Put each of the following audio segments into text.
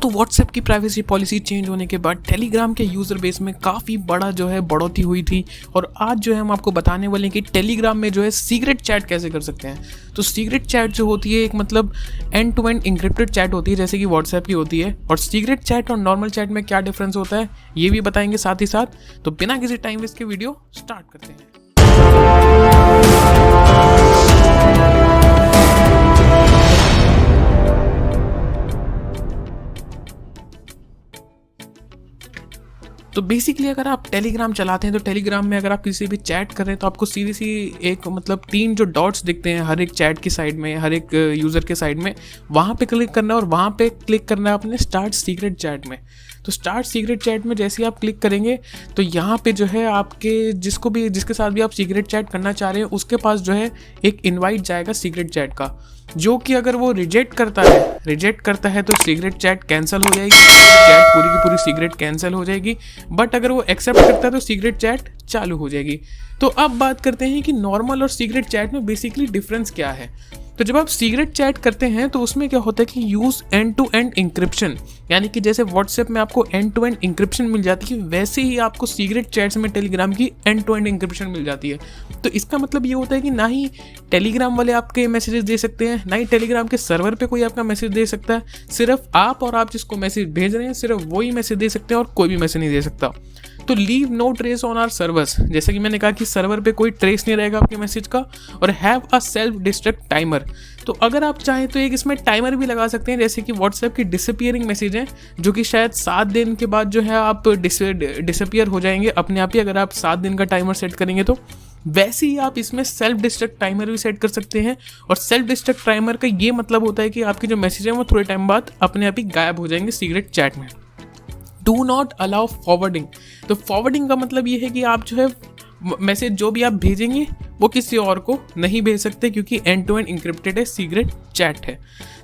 तो व्हाट्सएप की privacy policy change होने के बाद टेलीग्राम के यूज़र बेस में काफ़ी बड़ा जो है बढ़ोतरी हुई थी। और आज जो है हम आपको बताने वाले हैं कि टेलीग्राम में जो है सीक्रेट चैट कैसे कर सकते हैं। तो सीक्रेट चैट जो होती है एक मतलब end to end encrypted chat होती है, जैसे कि व्हाट्सएप की होती है। और सीक्रेट चैट और नॉर्मल चैट में क्या डिफरेंस होता है ये भी बताएंगे साथ ही साथ। तो बिना किसी टाइम वेस्ट के वीडियो स्टार्ट करते हैं। तो बेसिकली अगर आप टेलीग्राम चलाते हैं तो टेलीग्राम में अगर आप किसी भी चैट कर रहे हैं तो आपको सीधी सी एक मतलब 3 जो डॉट्स दिखते हैं हर एक चैट की साइड में, हर एक यूज़र के साइड में, वहाँ पे क्लिक करना है और वहाँ पे क्लिक करना है अपने स्टार्ट सीक्रेट चैट में। तो स्टार्ट सीक्रेट चैट में जैसे ही आप क्लिक करेंगे तो यहाँ पे जो है आपके जिसके साथ भी आप सीक्रेट चैट करना चाह रहे हैं उसके पास जो है एक इनवाइट जाएगा सीक्रेट चैट का, जो कि अगर वो रिजेक्ट करता है तो सीक्रेट चैट कैंसिल हो जाएगी, चैट पूरी की पूरी सीक्रेट कैंसिल हो जाएगी। बट अगर वो एक्सेप्ट करता है तो सीक्रेट चैट चालू हो जाएगी। तो अब बात करते हैं कि नॉर्मल और सीक्रेट चैट में बेसिकली डिफरेंस क्या है। तो जब आप सीक्रेट चैट करते हैं तो उसमें क्या होता है कि use end to end encryption, यानी कि जैसे व्हाट्सएप में आपको एंड टू एंड इंक्रिप्शन मिल जाती है वैसे ही आपको सीक्रेट चैट्स में टेलीग्राम की एंड टू एंड इंक्रिप्शन मिल जाती है। तो इसका मतलब ये होता है कि ना ही टेलीग्राम वाले आपके मैसेजेस दे सकते हैं, ना ही टेलीग्राम के सर्वर पे कोई आपका मैसेज दे सकता है। सिर्फ आप और आप जिसको मैसेज भेज रहे हैं सिर्फ वही मैसेज दे सकते हैं और कोई भी मैसेज नहीं दे सकता। तो leave no trace on our servers, जैसे कि मैंने कहा कि सर्वर पे कोई ट्रेस नहीं रहेगा आपके मैसेज का। और have a self destruct timer, तो अगर आप चाहें तो एक इसमें टाइमर भी लगा सकते हैं, जैसे कि व्हाट्सएप की डिसअपियरिंग मैसेज हैं जो कि शायद 7 दिन के बाद जो है आप डिसअपियर हो जाएंगे अपने आप ही, अगर आप 7 दिन का टाइमर सेट करेंगे तो वैसे ही आप इसमें सेल्फ डिस्ट्रक्ट टाइमर भी सेट कर सकते हैं। और सेल्फ डिस्ट्रक्ट टाइमर का ये मतलब होता है कि आपके जो मैसेज हैं वो थोड़े टाइम बाद अपने आप ही गायब हो जाएंगे सीक्रेट चैट में। डू नॉट अलाउ फॉरवर्डिंग, तो फॉरवर्डिंग का मतलब ये है कि आप जो है मैसेज जो भी आप भेजेंगे वो किसी और को नहीं भेज सकते, क्योंकि एंड टू एंड इंक्रिप्टेड है, सीक्रेट चैट है।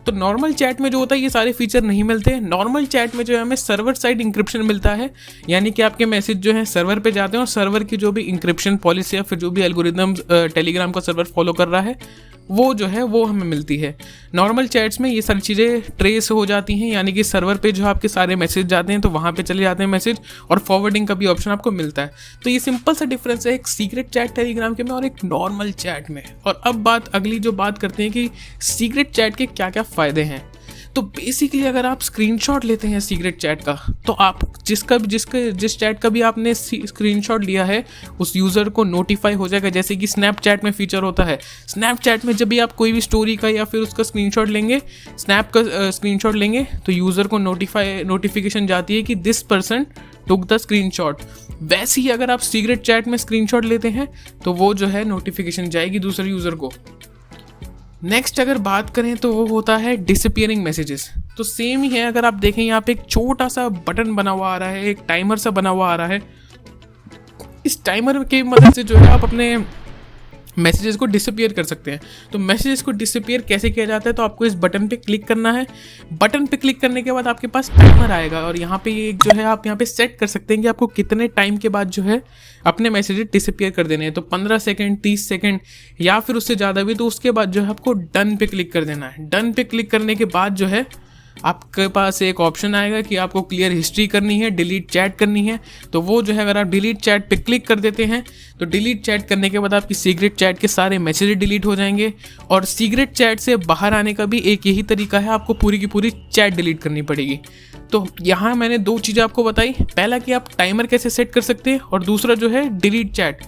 तो नॉर्मल चैट में जो होता है ये सारे फीचर नहीं मिलते हैं। नॉर्मल चैट में जो है हमें सर्वर साइड इंक्रिप्शन मिलता है, यानी कि आपके मैसेज जो है सर्वर पे जाते हैं और सर्वर की जो भी इंक्रिप्शन पॉलिसी या फिर जो भी एल्गोरिदम टेलीग्राम का सर्वर फॉलो कर रहा है वो जो है वो हमें मिलती है। नॉर्मल चैट्स में ये सारी चीज़ें ट्रेस हो जाती हैं, यानी कि सर्वर पे जो आपके सारे मैसेज जाते हैं तो वहाँ पे चले जाते हैं मैसेज, और फॉरवर्डिंग का भी ऑप्शन आपको मिलता है। तो ये सिंपल सा डिफरेंस है एक सीक्रेट चैट टेलीग्राम के में और एक नॉर्मल चैट में। और अब अगली जो बात करते हैं कि सीक्रेट चैट के क्या क्या फ़ायदे हैं। तो बेसिकली अगर आप स्क्रीनशॉट लेते हैं सीक्रेट चैट का तो आप जिस चैट का भी आपने स्क्रीनशॉट लिया है उस यूज़र को नोटिफाई हो जाएगा, जैसे कि स्नैपचैट में फीचर होता है। स्नैपचैट में जब भी आप कोई भी स्टोरी का या फिर उसका स्क्रीनशॉट लेंगे, स्नैप का स्क्रीनशॉट लेंगे तो यूज़र को नोटिफिकेशन जाती है कि this person took the screenshot. वैसे ही अगर आप सीक्रेट चैट में स्क्रीनशॉट लेते हैं तो वो जो है नोटिफिकेशन जाएगी दूसरे यूज़र को। नेक्स्ट अगर बात करें तो वो होता है डिसअपियरिंग मैसेजेस। तो सेम ही है, अगर आप देखें यहाँ पे एक छोटा सा बटन बना हुआ आ रहा है, एक टाइमर सा बना हुआ आ रहा है। इस टाइमर की मदद से जो है आप अपने मैसेजेस को डिसअपियर कर सकते हैं। तो मैसेजेस को डिसअपियर कैसे किया जाता है, तो आपको इस बटन पे क्लिक करना है। बटन पे क्लिक करने के बाद आपके पास टाइमर आएगा और यहाँ पे एक जो है आप यहाँ पे सेट कर सकते हैं कि आपको कितने टाइम के बाद जो है अपने मैसेजेस डिसअपियर कर देने हैं। तो 15 सेकंड, 30 सेकंड या फिर उससे ज़्यादा भी। तो उसके बाद जो है आपको डन पे क्लिक कर देना है। डन पे क्लिक करने के बाद जो है आपके पास एक ऑप्शन आएगा कि आपको क्लियर हिस्ट्री करनी है, डिलीट चैट करनी है। तो वो जो है अगर आप डिलीट चैट पे क्लिक कर देते हैं तो डिलीट चैट करने के बाद आपकी सीक्रेट चैट के सारे मैसेज डिलीट हो जाएंगे। और सीक्रेट चैट से बाहर आने का भी एक यही तरीका है, आपको पूरी की पूरी चैट डिलीट करनी पड़ेगी। तो यहाँ मैंने 2 चीज़ें आपको बताई, पहला कि आप टाइमर कैसे सेट कर सकते हैं और दूसरा जो है डिलीट चैट।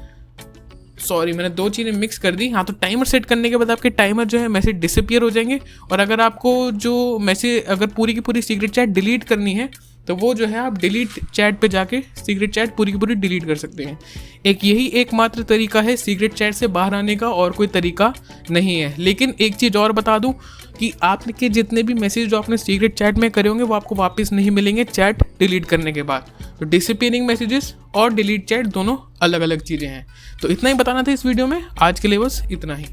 सॉरी, मैंने 2 चीज़ें मिक्स कर दी। हाँ, तो टाइमर सेट करने के बाद आपके टाइमर जो है मैसेज डिसअपियर हो जाएंगे। और अगर आपको जो मैसेज अगर पूरी की पूरी सीक्रेट चैट डिलीट करनी है तो वो जो है आप डिलीट चैट पे जाके सीक्रेट चैट पूरी की पूरी डिलीट कर सकते हैं। यही एकमात्र तरीका है सीक्रेट चैट से बाहर आने का, और कोई तरीका नहीं है। लेकिन एक चीज़ और बता दूं कि आपके जितने भी मैसेज जो आपने सीक्रेट चैट में करे होंगे वो आपको वापस नहीं मिलेंगे चैट डिलीट करने के बाद। तो डिसअपियरिंग मैसेजेस और डिलीट चैट दोनों अलग अलग चीज़ें हैं। तो इतना ही बताना था इस वीडियो में, आज के लिए बस इतना ही।